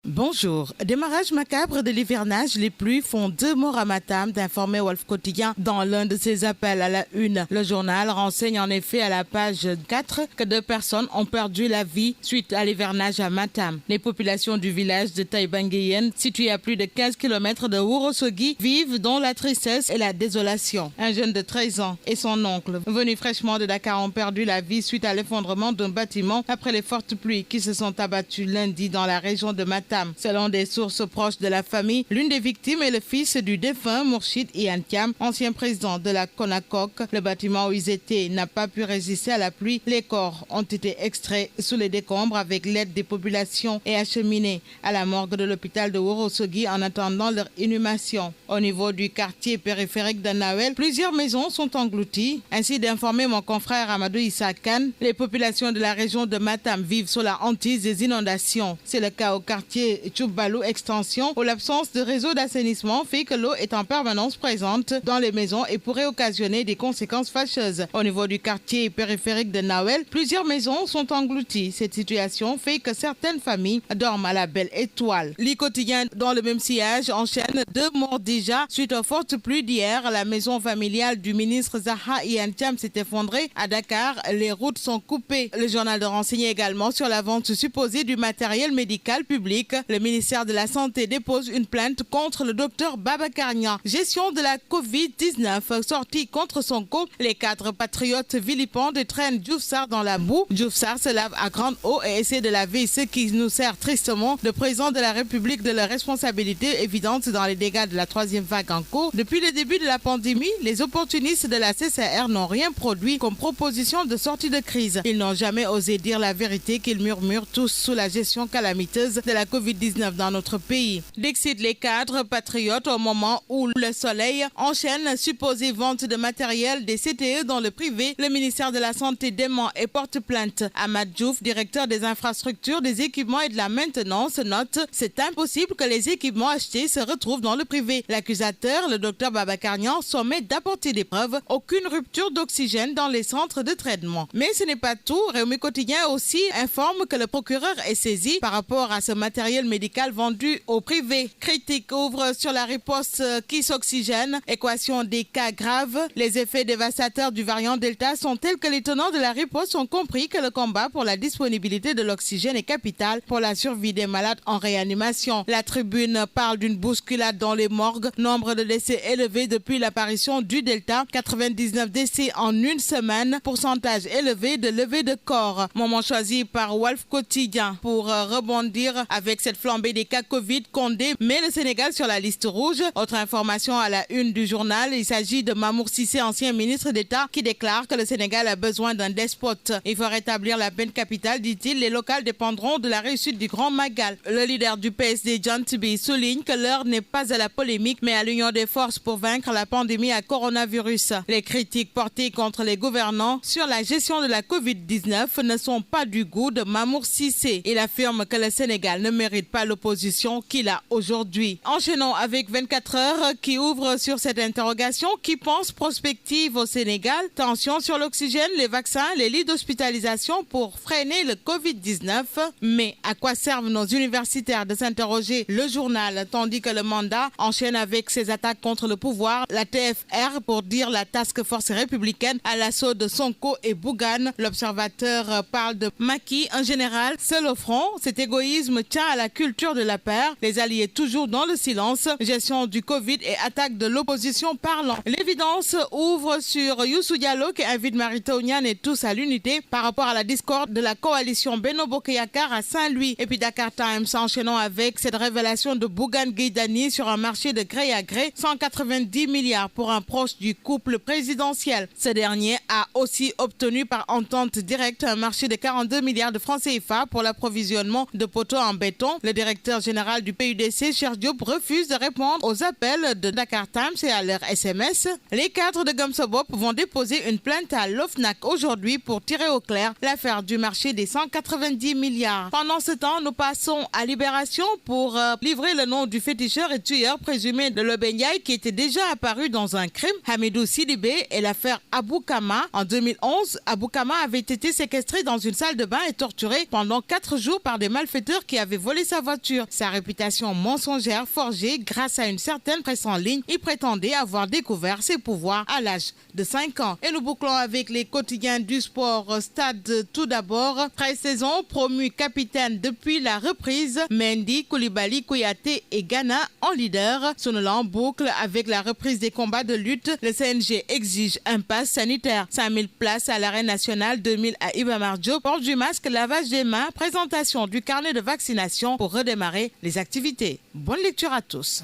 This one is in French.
Bonjour. Démarrage macabre de l'hivernage, les pluies font 2 morts à Matam, d'informer Wolf Quotidien dans l'un de ses appels à la une. Le journal renseigne en effet à la page 4 que 2 personnes ont perdu la vie suite à l'hivernage à Matam. Les populations du village de Taïbanguéen, situé à plus de 15 km de Ourossogui, vivent dans la tristesse et la désolation. Un jeune de 13 ans et son oncle, venus fraîchement de Dakar, ont perdu la vie suite à l'effondrement d'un bâtiment après les fortes pluies qui se sont abattues lundi dans la région de Matam. Selon des sources proches de la famille, l'une des victimes est le fils du défunt Mourchid Iantiam, ancien président de la CONACOC. Le bâtiment où ils étaient n'a pas pu résister à la pluie. Les corps ont été extraits sous les décombres avec l'aide des populations et acheminés à la morgue de l'hôpital de Ourossogui en attendant leur inhumation. Au niveau du quartier périphérique de Nawel, plusieurs maisons sont englouties. Ainsi d'informer mon confrère Amadou Issa Kane, les populations de la région de Matam vivent sous la hantise des inondations. C'est le cas au quartier Tchoubalou Extension, où l'absence de réseau d'assainissement fait que l'eau est en permanence présente dans les maisons et pourrait occasionner des conséquences fâcheuses. Au niveau du quartier périphérique de Nawel, plusieurs maisons sont englouties. Cette situation fait que certaines familles dorment à la belle étoile. Le quotidien dans le même sillage enchaîne 2 morts déjà suite aux fortes pluies d'hier. La maison familiale du ministre Zaha Iantiam s'est effondrée à Dakar. Les routes sont coupées. Le journal de renseigner également sur la vente supposée du matériel médical public. Le ministère de la Santé dépose une plainte contre le docteur Babacar Niang. Gestion de la Covid-19, sortie contre Sonko. Les cadres patriotes vilipendent et traînent Diouf Sarr dans la boue. Diouf Sarr se lave à grande eau et essaie de laver ce qui nous sert tristement de président de la République de leur responsabilité évidente dans les dégâts de la 3e vague en cours. Depuis le début de la pandémie, les opportunistes de la CCR n'ont rien produit comme proposition de sortie de crise. Ils n'ont jamais osé dire la vérité qu'ils murmurent tous sous la gestion calamiteuse de la Covid-19 dans notre pays. D'excite les cadres patriotes au moment où le soleil enchaîne supposée vente de matériel des CTE dans le privé. Le ministère de la Santé dément et porte plainte. Ahmad Diouf, directeur des infrastructures, des équipements et de la maintenance, note: c'est impossible que les équipements achetés se retrouvent dans le privé. L'accusateur, le docteur Babacar Niang, sommet d'apporter des preuves. Aucune rupture d'oxygène dans les centres de traitement. Mais ce n'est pas tout. Réumi Quotidien aussi informe que le procureur est saisi par rapport à ce matériel médical vendu au privé. Critique ouvre sur la riposte qui s'oxygène. Équation des cas graves. Les effets dévastateurs du variant Delta sont tels que les tenants de la riposte ont compris que le combat pour la disponibilité de l'oxygène est capital pour la survie des malades en réanimation. La tribune parle d'une bousculade dans les morgues. Nombre de décès élevé depuis l'apparition du Delta. 99 décès en une semaine. Pourcentage élevé de levée de corps. Moment choisi par Wolf Quotidien pour rebondir avec cette flambée des cas Covid. Condé met le Sénégal sur la liste rouge. Autre information à la une du journal, il s'agit de Mamour Cissé, ancien ministre d'État, qui déclare que le Sénégal a besoin d'un despote. Il faut rétablir la peine capitale, dit-il. Les locales dépendront de la réussite du Grand Magal. Le leader du PSD, John Tibi, souligne que l'heure n'est pas à la polémique, mais à l'union des forces pour vaincre la pandémie à coronavirus. Les critiques portées contre les gouvernants sur la gestion de la Covid-19 ne sont pas du goût de Mamour Cissé. Il affirme que le Sénégal ne mérite pas l'opposition qu'il a aujourd'hui. Enchaînons avec 24 heures qui ouvre sur cette interrogation. Qui pense prospective au Sénégal? Tension sur l'oxygène, les vaccins, les lits d'hospitalisation pour freiner le Covid-19. Mais à quoi servent nos universitaires de s'interroger? Le journal, tandis que le mandat enchaîne avec ses attaques contre le pouvoir. La TFR pour dire la task force républicaine à l'assaut de Sonko et Bougane. L'observateur parle de Macky, un général seul au front. Cet égoïsme tient à la culture de la paix. Les alliés toujours dans le silence. Gestion du Covid et attaque de l'opposition parlant. L'évidence ouvre sur Youssou Diallo qui invite Mary-Teuw Niane et tous à l'unité par rapport à la discorde de la coalition Benno Bokk Yakaar à Saint-Louis. Et puis Dakar Times enchaînant avec cette révélation de Bougane Gueye Dany sur un marché de gré à gré. 190 milliards pour un proche du couple présidentiel. Ce dernier a aussi obtenu par entente directe un marché de 42 milliards de francs CFA pour l'approvisionnement de poteaux en béton. Le directeur général du PUDC, Cheikh Diop, refuse de répondre aux appels de Dakar Times et à leur SMS. Les cadres de Gumsobop vont déposer une plainte à l'OFNAC aujourd'hui pour tirer au clair l'affaire du marché des 190 milliards. Pendant ce temps, nous passons à Libération pour livrer le nom du féticheur et tueur présumé de l'Obéniaï qui était déjà apparu dans un crime, Hamidou Sidibé, et l'affaire Abou Kama. En 2011, Abou Kama avait été séquestré dans une salle de bain et torturé pendant 4 jours par des malfaiteurs qui avaient volé voler sa voiture. Sa réputation mensongère forgée grâce à une certaine presse en ligne, il prétendait avoir découvert ses pouvoirs à l'âge de 5 ans. Et nous bouclons avec les quotidiens du sport. Stade tout d'abord. 13 saisons, promu capitaine depuis la reprise. Mendy, Koulibaly, Kouyaté et Ghana en leader. Sonolan boucle avec la reprise des combats de lutte. Le CNG exige un pass sanitaire. 5000 places à l'arène nationale, 2000 à Iba Mar Diop. Port du masque, lavage des mains, présentation du carnet de vaccination pour redémarrer les activités. Bonne lecture à tous.